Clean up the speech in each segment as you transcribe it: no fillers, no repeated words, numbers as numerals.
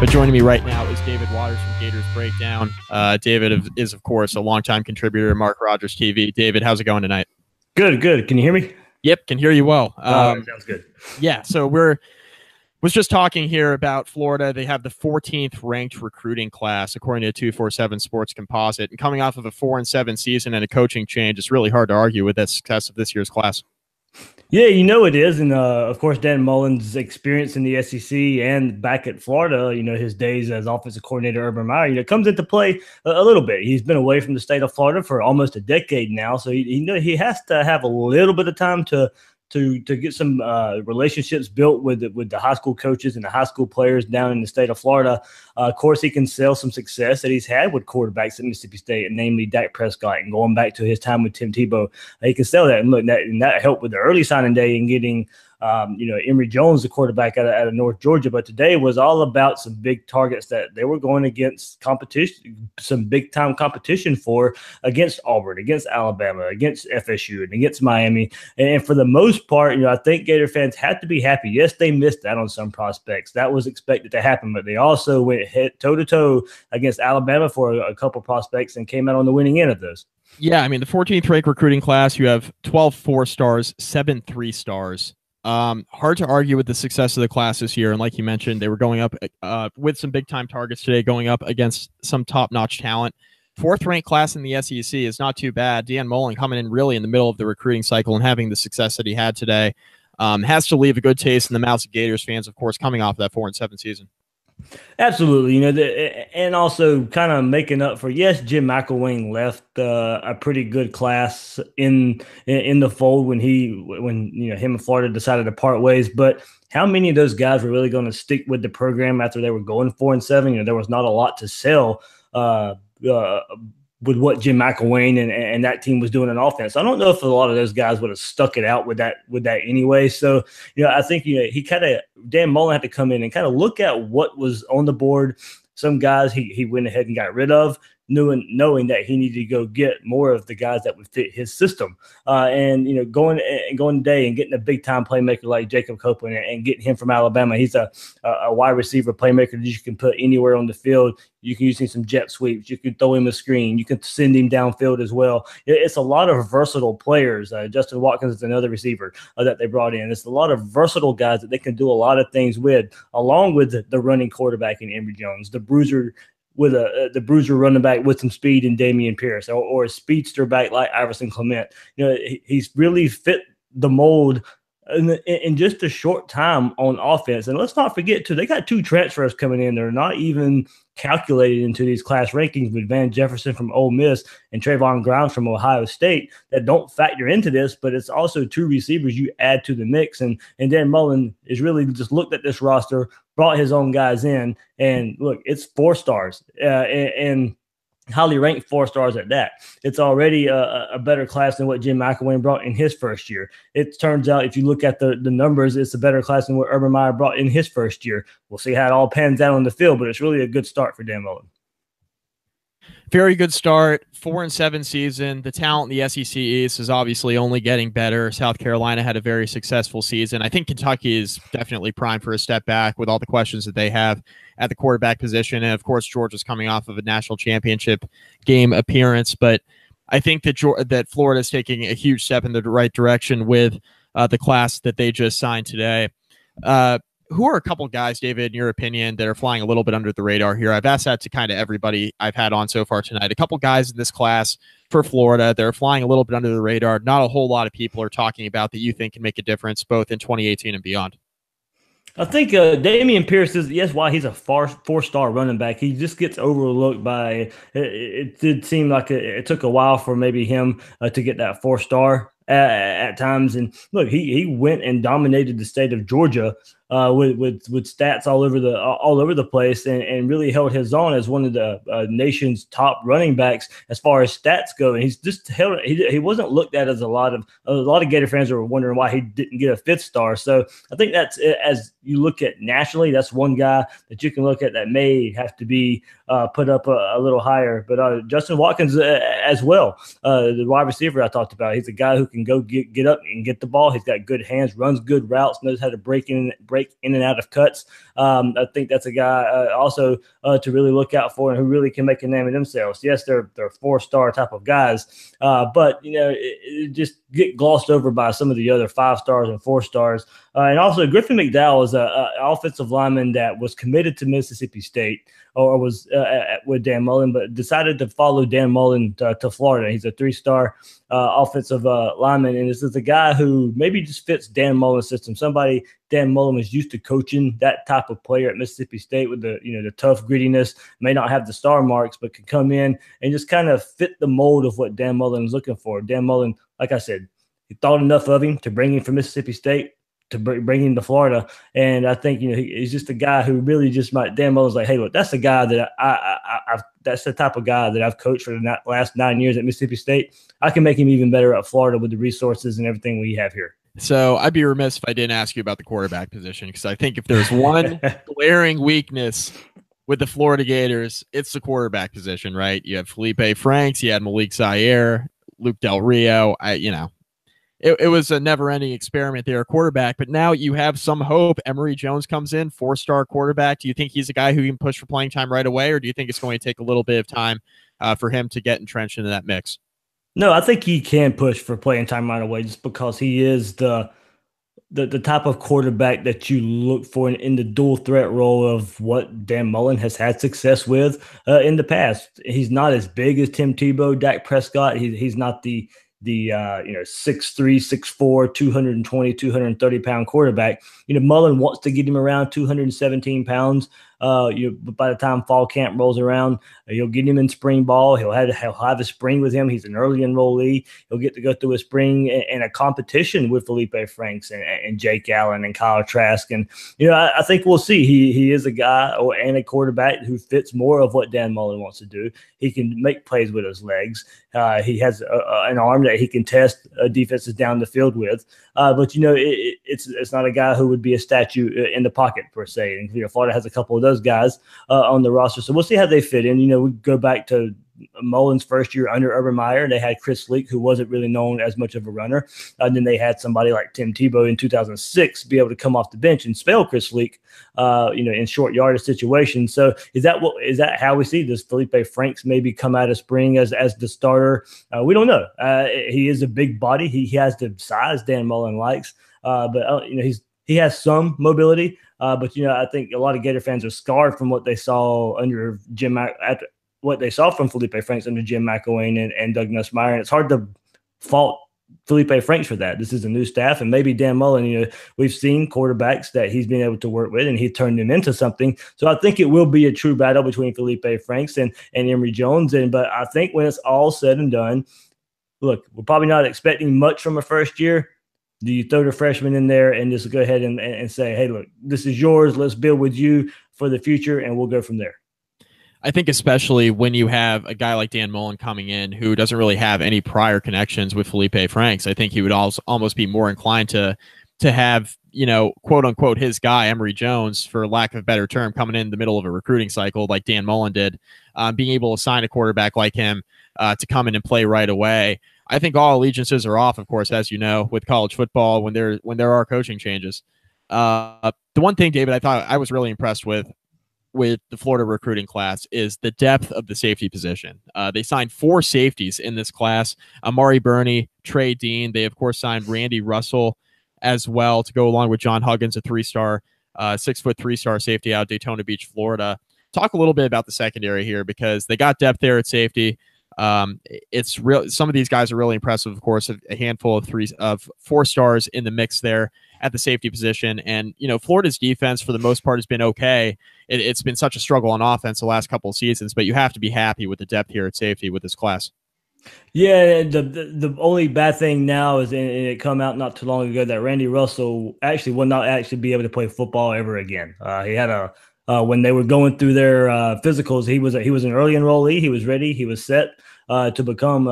But joining me right now is David Waters from Gators Breakdown. David is, of course, a longtime contributor to MarkRogersTV. David, how's it going tonight? Good. Can you hear me? Yep, can hear you well. Sounds good. Yeah, so was just talking here about Florida. They have the 14th ranked recruiting class, according to 247 Sports Composite. And coming off of a 4-7 season and a coaching change, it's really hard to argue with the success of this year's class. Yeah, it is. And, of course, Dan Mullen's experience in the SEC and back at Florida, his days as offensive coordinator, Urban Meyer, comes into play a little bit. He's been away from the state of Florida for almost a decade now. So he has to have a little bit of time to get some relationships built with the high school coaches and the high school players down in the state of Florida. Of course, he can sell some success that he's had with quarterbacks at Mississippi State, namely Dak Prescott, and going back to his time with Tim Tebow. He can sell that, and look, that helped with the early signing day and getting Emory Jones, the quarterback out of North Georgia. But today was all about some big targets that they were going against competition, some big time competition against Auburn, against Alabama, against FSU, and against Miami. And for the most part, I think Gator fans had to be happy. Yes, they missed out on some prospects. That was expected to happen, but they also went toe to toe against Alabama for a couple prospects and came out on the winning end of those. Yeah, I mean, the 14th ranked recruiting class, you have 12 4-stars, 7 3-stars. Hard to argue with the success of the class this year. And like you mentioned, they were going up with some big time targets today, going up against some top notch talent. 4th ranked class in the SEC is not too bad. Dan Mullen coming in really in the middle of the recruiting cycle and having the success that he had today has to leave a good taste in the mouths of Gators fans, of course, coming off that 4-7 season. Absolutely, and also kind of making up for, yes, Jim McElwain left a pretty good class in the fold when him and Florida decided to part ways. But how many of those guys were really going to stick with the program after they were going 4-7? There was not a lot to sell with what Jim McElwain and that team was doing in offense. I don't know if a lot of those guys would have stuck it out with that anyway. So, I think, Dan Mullen had to come in and kind of look at what was on the board. Some guys he went ahead and got rid of, knowing that he needed to go get more of the guys that would fit his system. Going today and getting a big time playmaker like Jacob Copeland and getting him from Alabama. He's a wide receiver playmaker that you can put anywhere on the field. You can use him some jet sweeps. You can throw him a screen. You can send him downfield as well. It's a lot of versatile players. Justin Watkins is another receiver that they brought in. It's a lot of versatile guys that they can do a lot of things with, along with the running quarterback in Emory Jones, the bruiser with the bruiser running back with some speed in Damian Pierce, or a speedster back like Iverson Clement. He's really fit the mold in just a short time on offense. And let's not forget, too, they got 2 transfers coming in. They're not even calculated into these class rankings, with Van Jefferson from Ole Miss and Trayvon Grimes from Ohio State, that don't factor into this, but it's also 2 receivers you add to the mix. And Dan Mullen has really just looked at this roster, brought his own guys in, and look, it's 4 stars and highly ranked 4 stars at that. It's already a better class than what Jim McElwain brought in his first year. It turns out, if you look at the numbers, it's a better class than what Urban Meyer brought in his first year. We'll see how it all pans out on the field, but it's really a good start for Dan Mullen. Very good start, 4-7 season. The talent in the SEC East is obviously only getting better. South Carolina had a very successful season. I think Kentucky is definitely primed for a step back with all the questions that they have at the quarterback position. And, of course, Georgia's coming off of a national championship game appearance. But I think that Florida is taking a huge step in the right direction with the class that they just signed today. Who are a couple guys, David, in your opinion, that are flying a little bit under the radar here? I've asked that to kind of everybody I've had on so far tonight. A couple guys in this class for Florida, they're flying a little bit under the radar. Not a whole lot of people are talking about that you think can make a difference both in 2018 and beyond. I think Damian Pierce is, yes, why he's a 4-star running back. He just gets overlooked by it did seem like it took a while for maybe him to get that 4-star at times. And look, he went and dominated the state of Georgia with stats all over the place, and really held his own as one of the nation's top running backs as far as stats go. And he's just held. He wasn't looked at as a lot of Gator fans were wondering why he didn't get a 5th star. So I think that's, as you look at nationally, that's one guy that you can look at that may have to be put up a little higher. But Justin Watkins as well, the wide receiver I talked about, he's a guy who can go get up and get the ball. He's got good hands, runs good routes, knows how to break break in and out of cuts. I think that's a guy also to really look out for and who really can make a name of themselves. Yes, they're 4-star type of guys, but it just get glossed over by some of the other 5-stars and 4-stars. And also, Griffin McDowell is an offensive lineman that was committed to Mississippi State or was with Dan Mullen, but decided to follow Dan Mullen to Florida. He's a 3-star offensive lineman, and this is a guy who maybe just fits Dan Mullen's system. Somebody Dan Mullen was used to coaching that type of player at Mississippi State with the tough grittiness, may not have the star marks, but can come in and just kind of fit the mold of what Dan Mullen is looking for. Dan Mullen, like I said, he thought enough of him to bring him from Mississippi State to bring him to Florida. And I think, he's just a guy who really just might, Dan Mullen's like, hey, look, that's the guy that that's the type of guy that I've coached for the last 9 years at Mississippi State. I can make him even better at Florida with the resources and everything we have here. So I'd be remiss if I didn't ask you about the quarterback position, because I think if there's one glaring weakness with the Florida Gators, it's the quarterback position, right? You have Felipe Franks, you had Malik Zaire, Luke Del Rio. It was a never-ending experiment there, quarterback, but now you have some hope. Emory Jones comes in, 4-star quarterback. Do you think he's a guy who can push for playing time right away, or do you think it's going to take a little bit of time for him to get entrenched into that mix? No, I think he can push for playing time right away just because he is the type of quarterback that you look for in the dual threat role of what Dan Mullen has had success with in the past. He's not as big as Tim Tebow, Dak Prescott. He's not the 6'3", 6'4", 220, 230-pound quarterback. Mullen wants to get him around 217 pounds. By the time fall camp rolls around, you'll get him in spring ball. He'll have a spring with him. He's an early enrollee. He'll get to go through a spring and a competition with Felipe Franks and Jake Allen and Kyle Trask. And, I think we'll see. He is a guy and a quarterback who fits more of what Dan Mullen wants to do. He can make plays with his legs. He has an arm that he can test defenses down the field with. But it's not a guy who would be a statue in the pocket per se. And Florida has a couple of those guys on the roster, so we'll see how they fit in. We go back to Mullen's first year under Urban Meyer. They had Chris Leak, who wasn't really known as much of a runner. And then they had somebody like Tim Tebow in 2006 be able to come off the bench and spell Chris Leak, in short yardage situations. So is that how we see this? Felipe Franks maybe come out of spring as the starter? We don't know. He is a big body. He has the size Dan Mullen likes, but he has some mobility. But I think a lot of Gator fans are scarred from what they saw under what they saw from Felipe Franks under Jim McElwain and Doug Nussmeier. And it's hard to fault Felipe Franks for that. This is a new staff, and maybe Dan Mullen, we've seen quarterbacks that he's been able to work with and he turned them into something. So I think it will be a true battle between Felipe Franks and Emory Jones. But I think when it's all said and done, look, we're probably not expecting much from a first year. Do you throw the freshman in there and just go ahead and say, hey, look, this is yours. Let's build with you for the future, and we'll go from there. I think especially when you have a guy like Dan Mullen coming in who doesn't really have any prior connections with Felipe Franks, I think he would almost be more inclined to have, quote unquote, his guy, Emory Jones, for lack of a better term, coming in the middle of a recruiting cycle like Dan Mullen did, being able to sign a quarterback like him to come in and play right away. I think all allegiances are off, of course, as you know, with college football when there are coaching changes. The one thing, David, I thought I was really impressed with the Florida recruiting class is the depth of the safety position. They signed 4 safeties in this class: Amari Burney, Trey Dean. They, of course, signed Randy Russell as well to go along with John Huggins, a 3-star, 6-foot 3-star safety out of Daytona Beach, Florida. Talk a little bit about the secondary here, because they got depth there at safety. It's real. Some of these guys are really impressive. Of course, a handful of 4-stars in the mix there at the safety position. And, Florida's defense for the most part has been okay. It's been such a struggle on offense the last couple of seasons, but you have to be happy with the depth here at safety with this class. Yeah, the only bad thing now is, and it come out not too long ago, that Randy Russell actually will not actually be able to play football ever again. He had when they were going through their physicals, he was an early enrollee. He was ready. He was set to become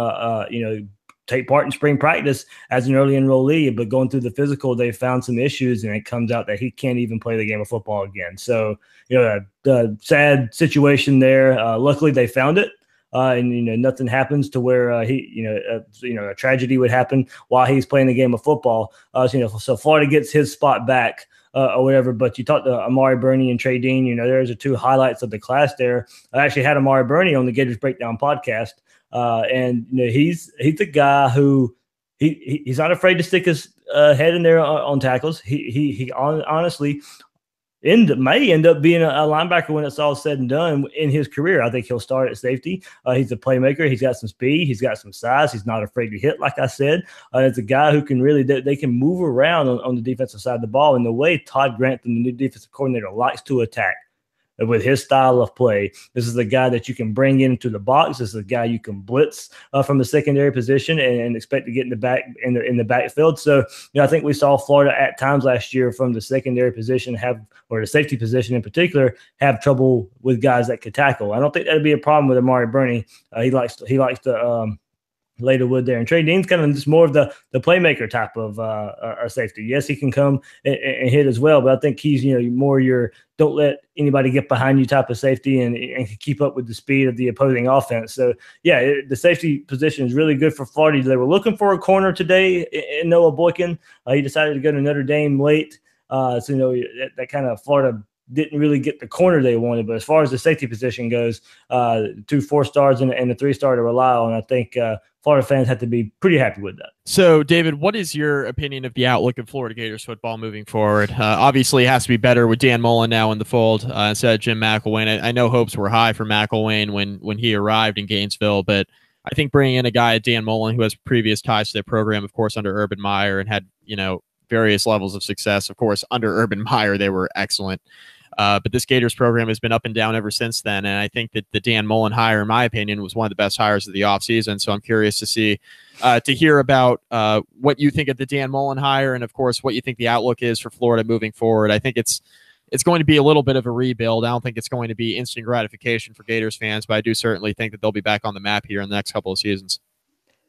take part in spring practice as an early enrollee, but going through the physical, they found some issues, and it comes out that he can't even play the game of football again. So, the sad situation there. Luckily, they found it, and nothing happens to where a tragedy would happen while he's playing the game of football. So Florida gets his spot back. or whatever. But you talked to Amari Burney and Trey Dean. You know, there's the two highlights of the class there. I actually had Amari Burney on the Gators Breakdown podcast, and you know, he's the guy who he's not afraid to stick his head in there on tackles. He honestly may end up being a linebacker when it's all said and done in his career. I think he'll start at safety. He's a playmaker. He's got some speed. He's got some size. He's not afraid to hit, like I said. It's a guy who can really they can move around on the defensive side of the ball. And the way Todd Grantham, the new defensive coordinator, likes to attack with his style of play. This is a guy that you can bring into the box. This is a guy you can blitz from the secondary position and expect to get in the backfield. So, you know, I think we saw Florida at times last year from the secondary position or the safety position in particular, have trouble with guys that could tackle. I don't think that'd be a problem with Amari Burney. He likes to lay the wood there. And Trey Dean's kind of just more of the playmaker type of safety. Yes, he can come and hit as well, but I think he's, you know, more your don't let anybody get behind you type of safety and keep up with the speed of the opposing offense. So, yeah, the safety position is really good for Florida. They were looking for a corner today in Noah Boykin. He decided to go to Notre Dame late. So, you know, that kind of Florida didn't really get the corner they wanted. But as far as the safety position goes, 2 4-stars and a 3-star to rely on, I think Florida fans have to be pretty happy with that. So, David, what is your opinion of the outlook of Florida Gators football moving forward? Obviously, it has to be better with Dan Mullen now in the fold instead of Jim McElwain. I know hopes were high for McElwain when he arrived in Gainesville, but I think bringing in a guy, Dan Mullen, who has previous ties to their program, of course, under Urban Meyer and had, you know, various levels of success. Of course, under Urban Meyer, they were excellent. But this Gators program has been up and down ever since then. And I think that the Dan Mullen hire, in my opinion, was one of the best hires of the offseason. So I'm curious to hear about what you think of the Dan Mullen hire and, of course, what you think the outlook is for Florida moving forward. I think it's going to be a little bit of a rebuild. I don't think it's going to be instant gratification for Gators fans, but I do certainly think that they'll be back on the map here in the next couple of seasons.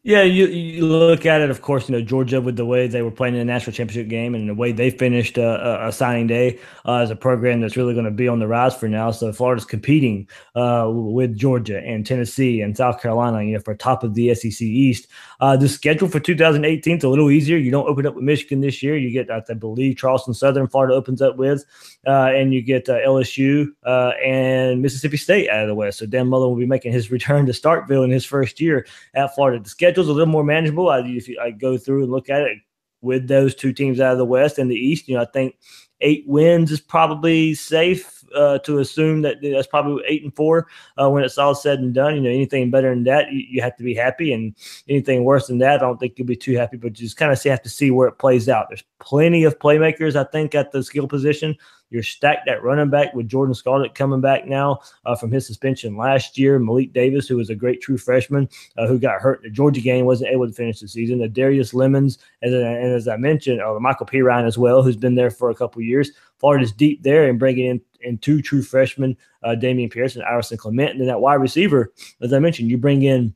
Yeah, you look at it, of course, you know, Georgia with the way they were playing in the national championship game and the way they finished a signing day as a program that's really going to be on the rise for now. So Florida's competing with Georgia and Tennessee and South Carolina, you know, for top of the SEC East. The schedule for 2018 is a little easier. You don't open up with Michigan this year. You get, I believe, Charleston Southern Florida opens up with, and you get LSU and Mississippi State out of the West. So Dan Mullen will be making his return to Starkville in his first year at Florida. The schedule's a little more manageable. If I go through and look at it with those two teams out of the West and the East, you know, I think 8 wins is probably safe to assume that that's probably 8-4 when it's all said and done. You know, anything better than that, you have to be happy, and anything worse than that, I don't think you'll be too happy. But you just kind of have to see where it plays out. There's plenty of playmakers, I think, at the skill position. You're stacked at running back with Jordan Scarlett coming back now from his suspension last year. Malik Davis, who was a great true freshman who got hurt in the Georgia game, wasn't able to finish the season. Darius Lemons, and as I mentioned, Michael Pirine as well, who's been there for a couple of years. Florida's deep there and bringing in 2 true freshmen, Damian Pierce and Iverson Clement. And then that wide receiver, as I mentioned, you bring in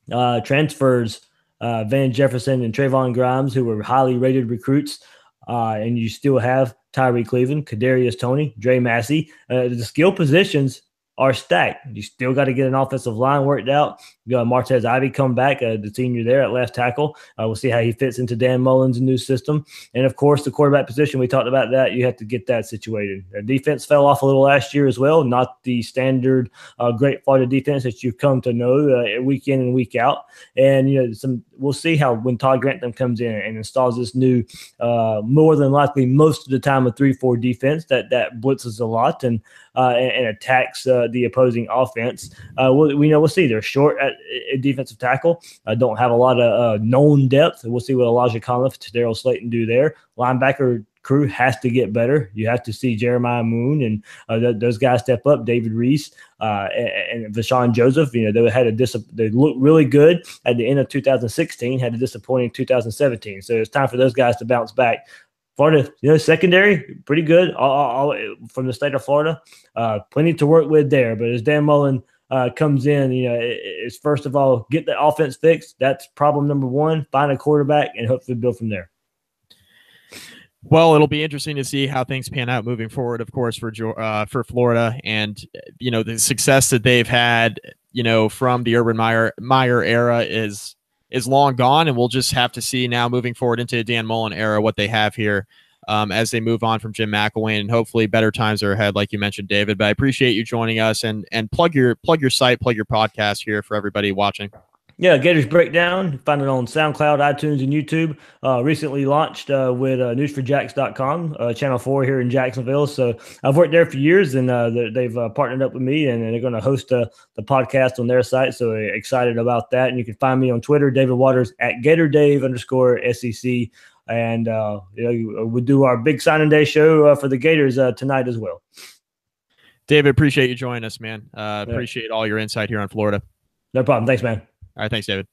transfers, Van Jefferson and Trayvon Grimes, who were highly rated recruits. And you still have Tyree Cleveland, Kadarius Toney, Dre Massey. The skill positions are stacked. You still got to get an offensive line worked out. You got Martez Ivy come back, the senior there at left tackle. We'll see how he fits into Dan Mullen's new system. And, of course, the quarterback position, we talked about that. You have to get that situated. The defense fell off a little last year as well, not the standard great Florida defense that you've come to know week in and week out. And, you know, we'll see how when Todd Grantham comes in and installs this new, more than likely most of the time, a 3-4 defense that blitzes a lot and attacks the opposing offense. We'll see. They're short at defensive tackle. Don't have a lot of known depth. We'll see what Elijah Conliffe, Daryl Slayton do there. Linebacker crew has to get better. You have to see Jeremiah Moon and those guys step up. David Reese and Vashawn Joseph. You know, they looked really good at the end of 2016. Had a disappointing 2017. So it's time for those guys to bounce back. Florida, you know, secondary, pretty good all from the state of Florida. Plenty to work with there. But as Dan Mullen comes in, you know, it's first of all, get the offense fixed. That's problem number one. Find a quarterback and hopefully build from there. Well, it'll be interesting to see how things pan out moving forward, of course, for Florida. And, you know, the success that they've had, you know, from the Urban Meyer era is long gone, and we'll just have to see now moving forward into the Dan Mullen era what they have here. as they move on from Jim McElwain, and hopefully better times are ahead, like you mentioned, David. But I appreciate you joining us, and plug your site, plug your podcast here for everybody watching. Yeah, Gators Breakdown. Find it on SoundCloud, iTunes, and YouTube. Recently launched with newsforjacks.com, Channel 4 here in Jacksonville. So I've worked there for years, and they've partnered up with me, and they're going to host the podcast on their site. So excited about that. And you can find me on Twitter, David Waters, at GatorDave_SEC. And we do our big signing day show for the Gators tonight as well. David, appreciate you joining us, man. Appreciate all your insight here on Florida. No problem. Thanks, man. All right. Thanks, David.